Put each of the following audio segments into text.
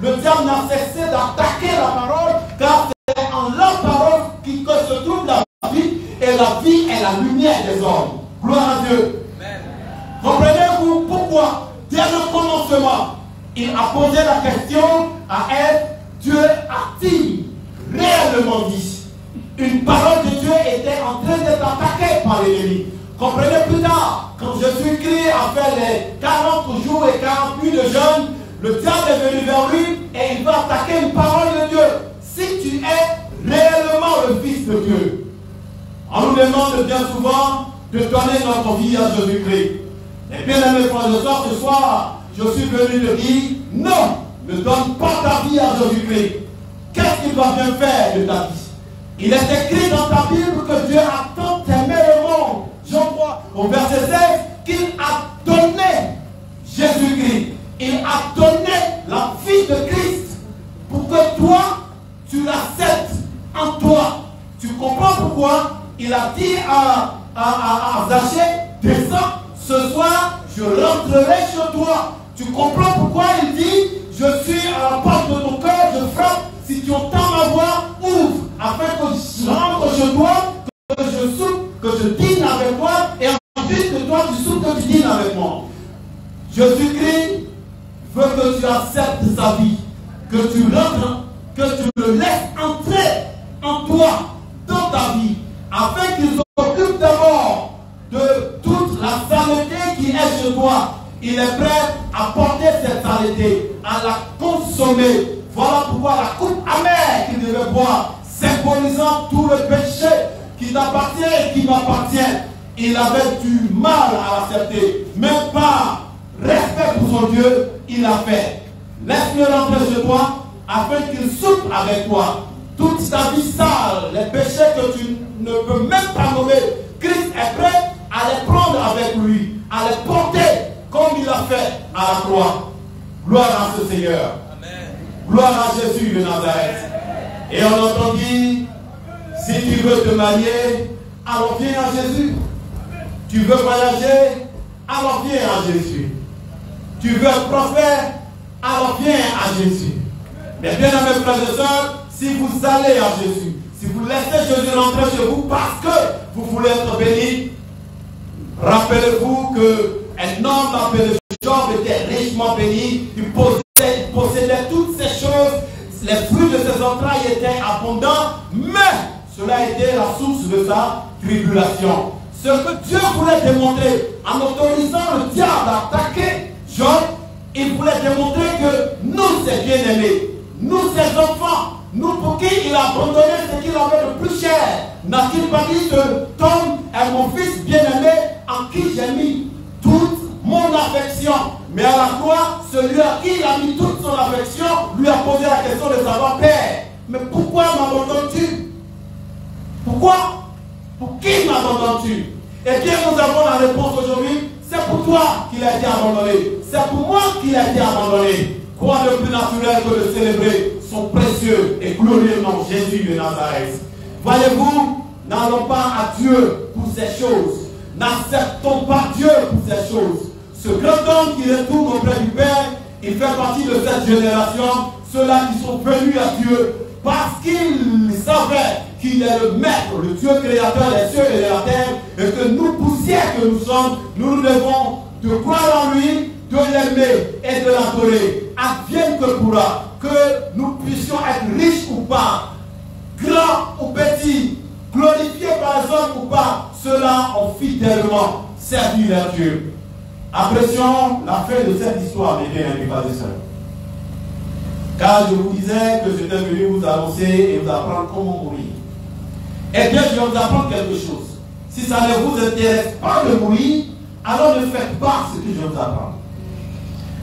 le diable n'a cessé d'attaquer la parole, car c'est en la parole que se trouve la vie, et la vie est la lumière des hommes. Gloire à Dieu. Comprenez-vous pourquoi, dès le commencement, il a posé la question à Ève, Dieu a-t-il réellement dit? Une parole de Dieu était en train d'être attaquée par l'ennemi. Comprenez plus tard, quand Jésus-Christ a fait les 40 jours et 40 nuits de jeûne, le diable est venu vers lui et il va attaquer une parole de Dieu. Si tu es réellement le Fils de Dieu, on nous demande bien souvent de donner notre vie à Jésus-Christ. Et bien aimés frères et sœurs, ce soir, je suis venu te dire, non, ne donne pas ta vie à Jésus-Christ. Qu'est-ce qu'il va bien faire de ta vie? Il est écrit dans ta Bible que Dieu a tant aimé le monde. Jean 3, au verset 16, qu'il a donné Jésus-Christ. Il a donné la vie de Christ pour que toi, tu l'acceptes en toi. Tu comprends pourquoi il a dit à Zachée, descends, ce soir, je rentrerai chez toi. Tu comprends pourquoi il dit, je suis à la porte de ton cœur, je frappe. Si tu entends ma voix, ouvre, afin que je rentre chez toi, que je soupe, que je dîne avec toi, et ensuite que toi tu soupes, que tu dînes avec moi. Jésus-Christ veut que tu acceptes sa vie, que tu rentres, que tu le laisses entrer en toi, dans ta vie, afin qu'il s'occupe d'abord de toute la saleté qui est chez toi. Il est prêt à porter cette saleté, à la consommer. Voilà pourquoi la coupe amère qu'il devait boire, symbolisant tout le péché qui t'appartient et qui m'appartient. Il avait du mal à l'accepter. Même par respect pour son Dieu, il l'a fait. Laisse-le rentrer chez toi afin qu'il soupe avec toi. Toute ta vie sale, les péchés que tu ne peux même pas nommer, Christ est prêt à les prendre avec lui, à les porter comme il l'a fait à la croix. Gloire à ce Seigneur. Gloire à Jésus de Nazareth. Et on entend dire, si tu veux te marier, alors viens à Jésus. Tu veux voyager, alors viens à Jésus. Tu veux être prophète, alors viens à Jésus. Mais bien aimés frères et sœurs, si vous allez à Jésus, si vous laissez Jésus rentrer chez vous parce que vous voulez être béni, rappelez-vous qu'un homme appelé Job était richement béni, il possédait toutes ces choses, les fruits de ses entrailles étaient abondants, mais cela était la source de sa tribulation. Ce que Dieu voulait démontrer en autorisant le diable à attaquer Job, il voulait démontrer que nous, ses bien-aimés, nous, ses enfants, nous pour qui il a abandonné ce qu'il avait de plus cher, n'a-t-il pas dit que Tom est mon fils bien-aimé en qui j'ai mis toute mon affection? Mais à la croix, celui à qui il a mis toute son affection lui a posé la question de savoir, Père, mais pourquoi m'abandonnes-tu? Pourquoi? Pour qui m'abandonnes-tu? Eh bien, nous avons la réponse aujourd'hui. C'est pour toi qu'il a été abandonné. C'est pour moi qu'il a été abandonné. Quoi de plus naturel que de célébrer son précieux et glorieux nom, Jésus de Nazareth? Voyez-vous, n'allons pas à Dieu pour ces choses. N'acceptons pas Dieu pour ces choses. Ce grand homme qui retourne auprès du Père, il fait partie de cette génération, ceux-là qui sont venus à Dieu parce qu'ils savaient qu'il est le Maître, le Dieu créateur des cieux et de la terre, et que nous, poussières que nous sommes, nous devons de croire en lui, de l'aimer et de l'adorer. Advienne que pourra, que nous puissions être riches ou pas, grands ou petits, glorifiés par les hommes ou pas, ceux-là ont fidèlement servi leur Dieu. Apprécions la fin de cette histoire, mes bien-aimés frères et sœurs. Car je vous disais que j'étais venu vous annoncer et vous apprendre comment mourir. Eh bien, je vais vous apprendre quelque chose. Si ça ne vous intéresse pas de mourir, alors ne faites pas ce que je vais vous apprendre.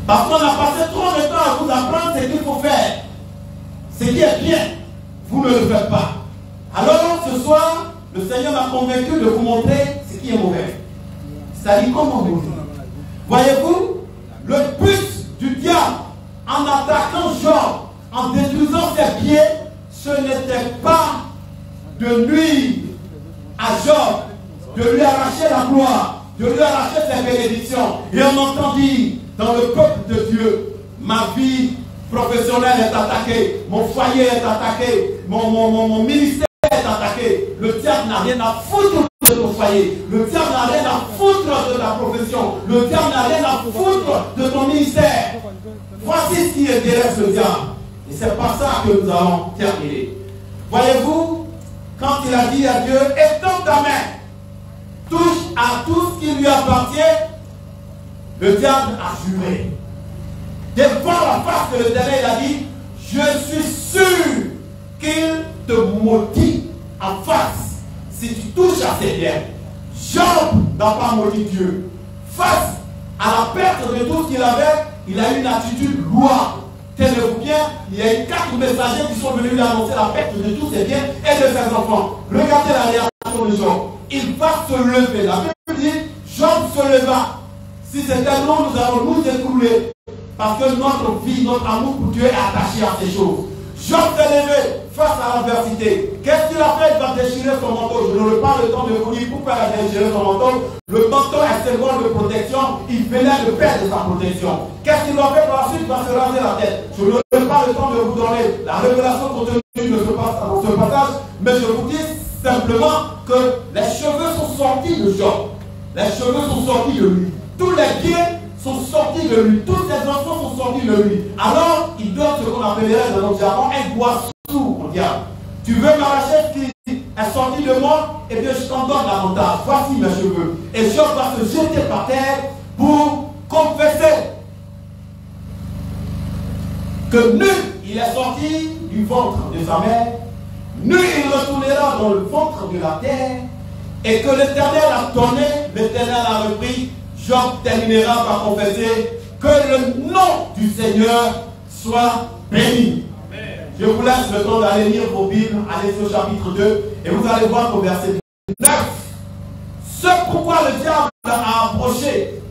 Parce qu'on a passé trop de temps à vous apprendre ce qu'il faut faire. Ce qui est bien, vous ne le faites pas. Alors, ce soir, le Seigneur m'a convaincu de vous montrer ce qui est mauvais. C'est-à-dire comment mourir. Voyez-vous, le but du diable, en attaquant Job, en détruisant ses pieds, ce n'était pas de nuire à Job, de lui arracher la gloire, de lui arracher ses bénédictions. Et on entend dire dans le peuple de Dieu, ma vie professionnel est attaqué, mon foyer est attaqué, mon ministère est attaqué. Le diable n'a rien à foutre de ton foyer. Le diable n'a rien à foutre de ta profession. Le diable n'a rien à foutre de ton ministère. Voici ce qui intéresse le diable. Et c'est par ça que nous allons terminer. Voyez-vous, quand il a dit à Dieu, étends ta main, touche à tout ce qui lui appartient, le diable a juré. Devant la face de l'Éternel, il a dit, je suis sûr qu'il te maudit en face si tu touches à ses biens. Job n'a pas maudit Dieu. Face à la perte de tout ce qu'il avait, il a eu une attitude louable. Tenez-vous bien, il y a eu 4 messagers qui sont venus lui annoncer la perte de tous ses biens et de ses enfants. Regardez la réaction de Job. Il va se lever. La Bible dit, Job se leva. Si c'était nous, nous allons nous écrouler. Parce que notre vie, notre amour pour Dieu est attaché à ces choses. Job s'est levé face à l'adversité. Qu'est-ce qu'il a fait? Il va déchirer son manteau. Je n'aurai pas le temps de vous dire pourquoi il a déchiré son manteau. Le manteau est symbole de protection. Il venait de perdre sa protection. Qu'est-ce qu'il va faire par la suite? Il va se raser la tête. Je n'aurai pas le temps de vous donner la révélation contenue de ce passage. Mais je vous dis simplement que les cheveux sont sortis de Job. Les cheveux sont sortis de lui. Tous les pieds sont sortis de lui. Tous ses enfants sont sortis de lui. Alors, il donne ce qu'on appellerait dans notre jargon un boisseau au diable. Tu veux m'arracher ce qui est sorti de moi? Eh bien, je t'en donne l'avantage. Voici mes cheveux. Et Job va se jeter par terre pour confesser que nul il est sorti du ventre de sa mère, nul il retournera dans le ventre de la terre, et que l'Éternel a donné, l'Éternel a repris. Job terminera par confesser que le nom du Seigneur soit béni. Amen. Je vous laisse le temps d'aller lire vos Bibles, allez au chapitre 2, et vous allez voir au verset 9. Ce pourquoi le diable a approché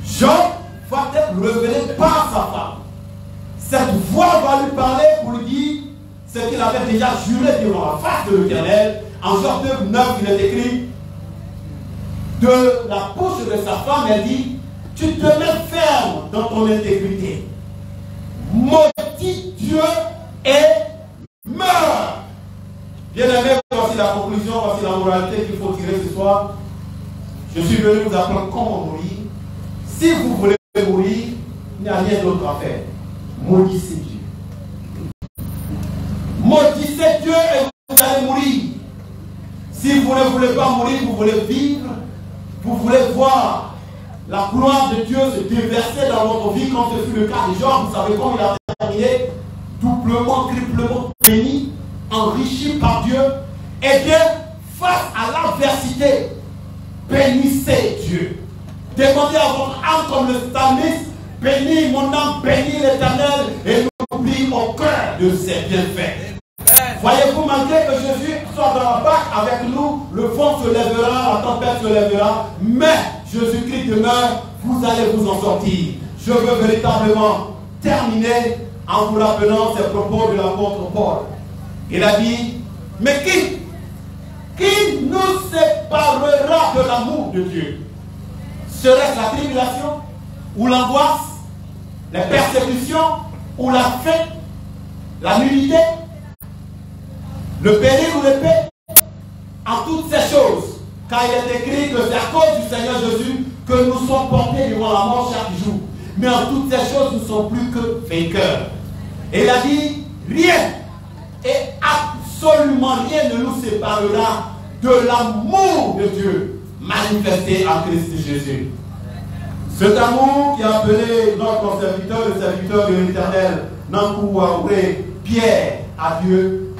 Job va être révélé par sa femme. Cette voix va lui parler pour lui dire ce qu'il avait déjà juré devant la face de l'Éternel. En Job 2, 9, il est écrit, de la bouche de sa femme, elle dit, tu te mets ferme dans ton intégrité. Maudit Dieu et meurs. Bien aimé, voici la conclusion, voici la moralité qu'il faut tirer ce soir. Je suis venu vous apprendre comment mourir. Si vous voulez mourir, il n'y a rien d'autre à faire. Maudissez Dieu. Maudissez Dieu et vous allez mourir. Si vous ne voulez pas mourir, vous voulez vivre. Vous voulez voir la gloire de Dieu se déverser dans votre vie, comme ce fut le cas de Job. Vous savez comment il a terminé? Doublement, triplement béni, enrichi par Dieu. Eh bien, face à l'adversité, bénissez Dieu. Demandez à votre âme comme le psalmiste, bénis mon âme, bénis l'Éternel, et n'oublie au cœur de ses bienfaits. Voyez-vous, malgré que Jésus soit dans la barque avec nous, le vent se lèvera, la tempête se lèvera, mais Jésus-Christ demeure, vous allez vous en sortir. Je veux véritablement terminer en vous rappelant ces propos de l'apôtre Paul. Il a dit, mais qui nous séparera de l'amour de Dieu? Serait-ce la tribulation, ou l'angoisse, les persécutions, ou la faim, la nudité, le péril ou l'épée? En toutes ces choses, car il est écrit que c'est à cause du Seigneur Jésus que nous sommes portés devant la mort chaque jour. Mais en toutes ces choses, nous ne sommes plus que vainqueurs. Et il a dit, rien et absolument rien ne nous séparera de l'amour de Dieu manifesté en Christ Jésus. Cet amour qui a appelé notre serviteur, le serviteur de l'Éternel, Nankouaouré, Pierre, à Dieu,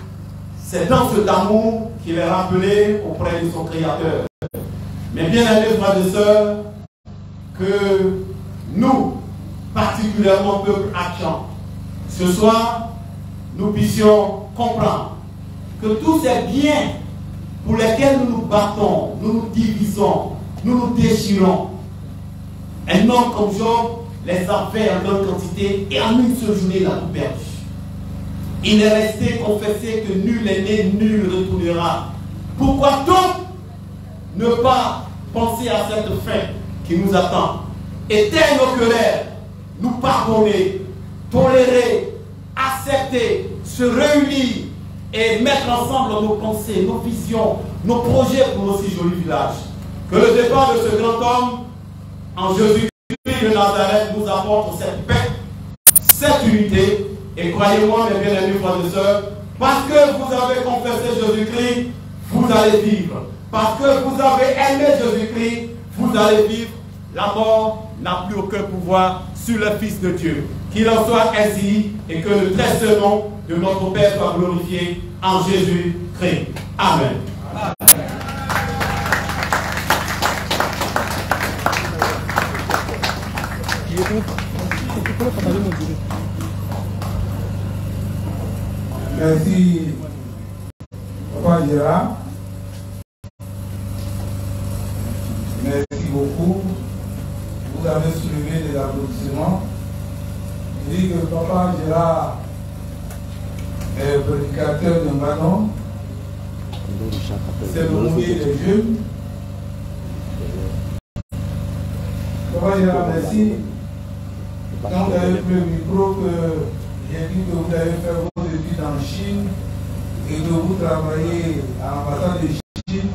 c'est dans cet amour qu'il est rappelé auprès de son Créateur. Mais bien aimés frères et sœurs, que nous, particulièrement peuple Action, ce soir, nous puissions comprendre que tous ces biens pour lesquels nous nous battons, nous nous divisons, nous nous déchirons, un homme comme Job les a fait en grande quantité et en une seule journée il a tout perdu. Il est resté confessé que nul est né, nul ne retournera. Pourquoi donc ne pas penser à cette fin qui nous attend? Éteindre nos querelles, nous pardonner tolérer, accepter, se réunir et mettre ensemble nos pensées, nos visions, nos projets pour nos si jolis villages. Que le départ de ce grand homme en Jésus-Christ de Nazareth nous apporte cette paix, cette unité. Et croyez-moi, mes bien-aimés frères et sœurs, parce que vous avez confessé Jésus-Christ, vous allez vivre. Parce que vous avez aimé Jésus-Christ, vous allez vivre. La mort n'a plus aucun pouvoir sur le Fils de Dieu. Qu'il en soit ainsi et que le très saint nom de notre Père soit glorifié en Jésus-Christ. Amen. Merci, Papa Gérard. Merci beaucoup. Vous avez soulevé des applaudissements. Je dis que Papa Gérard est prédicateur de Manon. C'est le premier des jeunes. Papa Gérard, merci. Quand vous avez pris le micro, que j'ai dit que vous avez fait vos études en Chine et que vous travaillez à l'ambassade de Chine,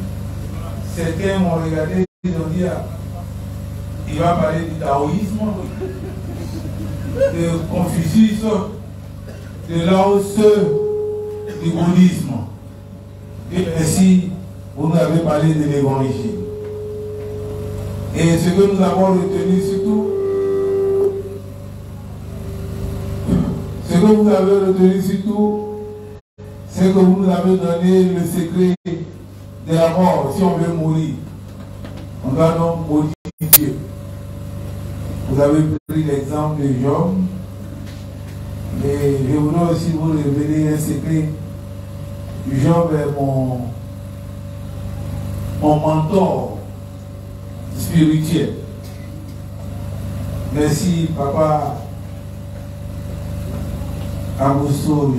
certains m'ont regardé et ont dit il va parler du taoïsme, de Confucius, de Lao Tse, du bouddhisme. Et ainsi, vous nous avez parlé de l'évangile. Et ce que nous avons retenu surtout, ce que vous avez retenu surtout, c'est que vous nous avez donné le secret de la mort. Si on veut mourir, on doit donc maudire Dieu. Vous avez pris l'exemple de Job, mais je voudrais aussi vous révéler un secret. Job est mon mentor spirituel. Merci, Papa Augusto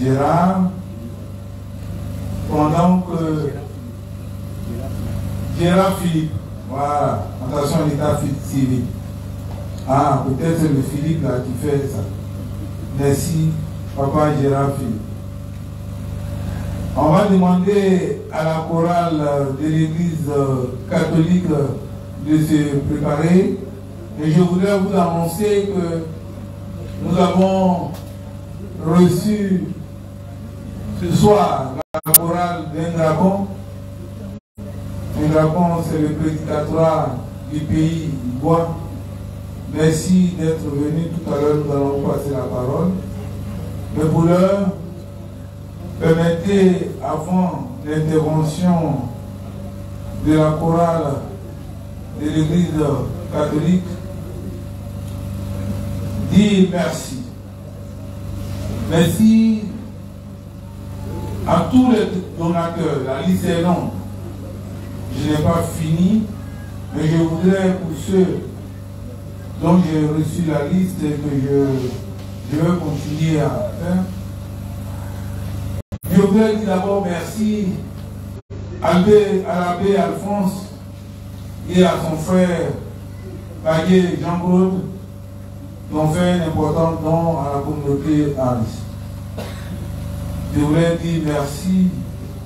Gérard. Pendant que Gérard Philippe, voilà, attention à l'état civil. Ah, peut-être c'est le Philippe là qui fait ça. Merci, Papa Gérard Philippe. On va demander à la chorale de l'église catholique de se préparer. Et je voudrais vous annoncer que nous avons reçu ce soir la chorale d'Indracon. Indracon, c'est le prédicatoire du pays Bois. Merci d'être venu. Tout à l'heure, nous allons passer la parole. Mais pour l'heure, permettez, avant l'intervention de la chorale de l'église catholique, dire merci. Merci à tous les donateurs. La liste est longue. Je n'ai pas fini, mais je voudrais pour ceux dont j'ai reçu la liste et que je veux continuer à faire. Je voudrais dire d'abord merci à l'abbé Alphonse et à son frère Bagué Jean-Claude qui ont fait un important don à la communauté Alice. Je voulais dire merci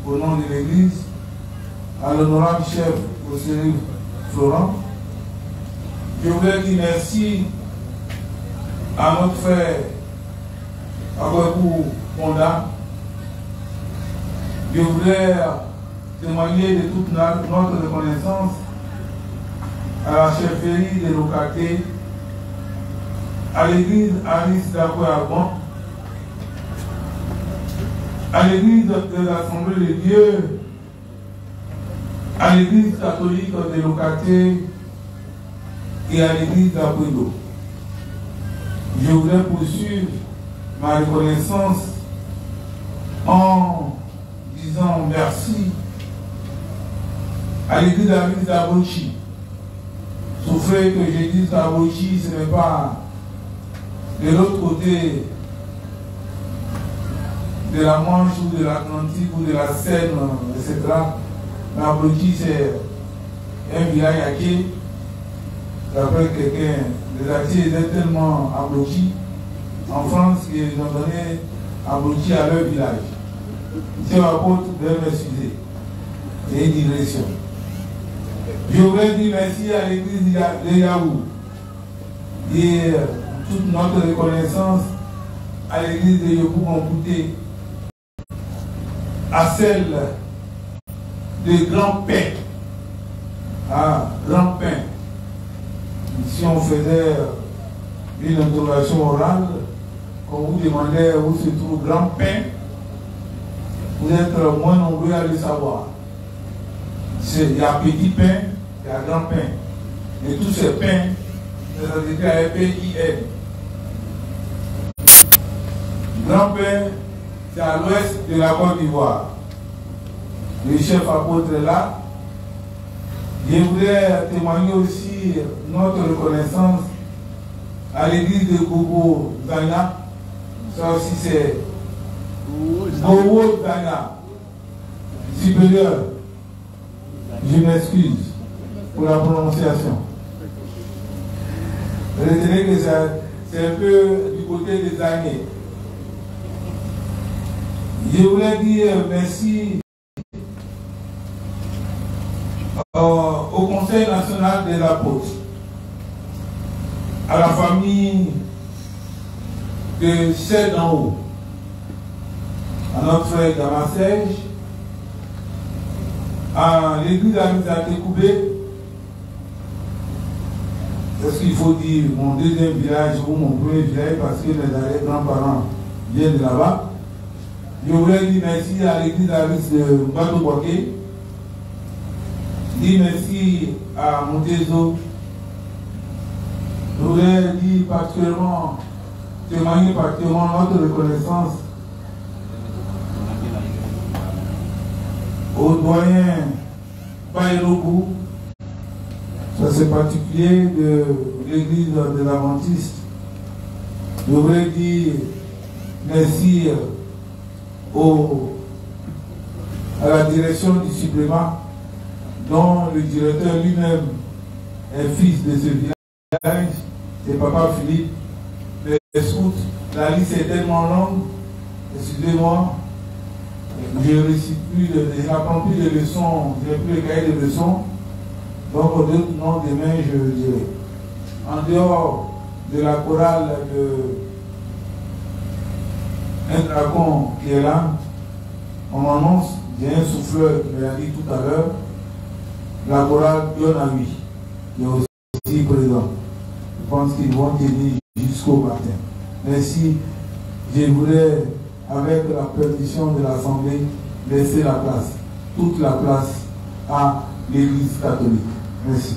au nom de l'Église à l'honorable chef Océry Florent. Je voulais dire merci à notre frère Abouabou Ponda. Je voudrais témoigner de toute notre reconnaissance à la chefferie de Locaté, à l'église Alice d'Abouabon, à l'église de l'Assemblée de Dieu, à l'église catholique de Locaté et à l'église d'Abouedo. Je voudrais poursuivre ma reconnaissance en disant merci à l'église d'Abouchi. Souffrez que je dise qu'Abouchi, ce n'est pas de l'autre côté de la Manche ou de l'Atlantique ou de la Seine, etc. Mais Abouchi, c'est un village yaké. D'après quelqu'un, les Haïtiens étaient tellement Abouchi en France qui ont donné abouti à leur village. Monsieur l'apôtre devait m'excuser. C'est une digression. Je voudrais dire merci à l'église de Yahoo et toute notre reconnaissance à l'église de Yahoo Montouté, à celle de Grand Pain. Ah, Grand Pain. Si on faisait une interrogation orale, qu'on vous demandait où se trouve Grand Pain, vous êtes moins nombreux à le savoir. Il y a petit pain, il y a grand pain. Et tous ces pains, ça s'écrit à P-I-N. Grand pain, c'est à l'ouest de la Côte d'Ivoire. Le chef apôtre est là. Je voudrais témoigner aussi notre reconnaissance à l'église de Gogo Zana. Ça aussi c'est Gogo Zana, supérieur. Je m'excuse pour la prononciation. Retenez que c'est un peu du côté des années. Je voulais dire merci au Conseil national des apôtres, à la famille de Chef d'en haut, à notre frère Damasège, à l'église d'Amizate Koubé, c'est ce qu'il faut dire, mon deuxième village ou mon premier village, parce que mes grands-parents viennent de là-bas. Je voulais dire merci à l'église d'Aris de Mbatoboké, dire merci à Montezo. Je voulais dire particulièrement, témoigner particulièrement notre reconnaissance au doyen Baïrokou, ça c'est particulier de l'église de l'Adventiste. Je voudrais dire merci à la direction du supplément, dont le directeur lui-même est fils de ce village, c'est Papa Philippe. Les scouts, la liste est tellement longue, excusez-moi. Je n'apprends plus de leçons, je n'ai plus le cahier de leçons. Donc, d'autres noms demain, je dirai. En dehors de la chorale de un dragon qui est là, on m'annonce, j'ai un souffleur qui m'a dit tout à l'heure, la chorale Yonawi, qui est aussi présent. Je pense qu'ils vont tenir jusqu'au matin. Merci. Je voudrais, avec la permission de l'Assemblée, laisser la place, toute la place à l'Église catholique. Merci.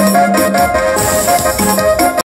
Thank you.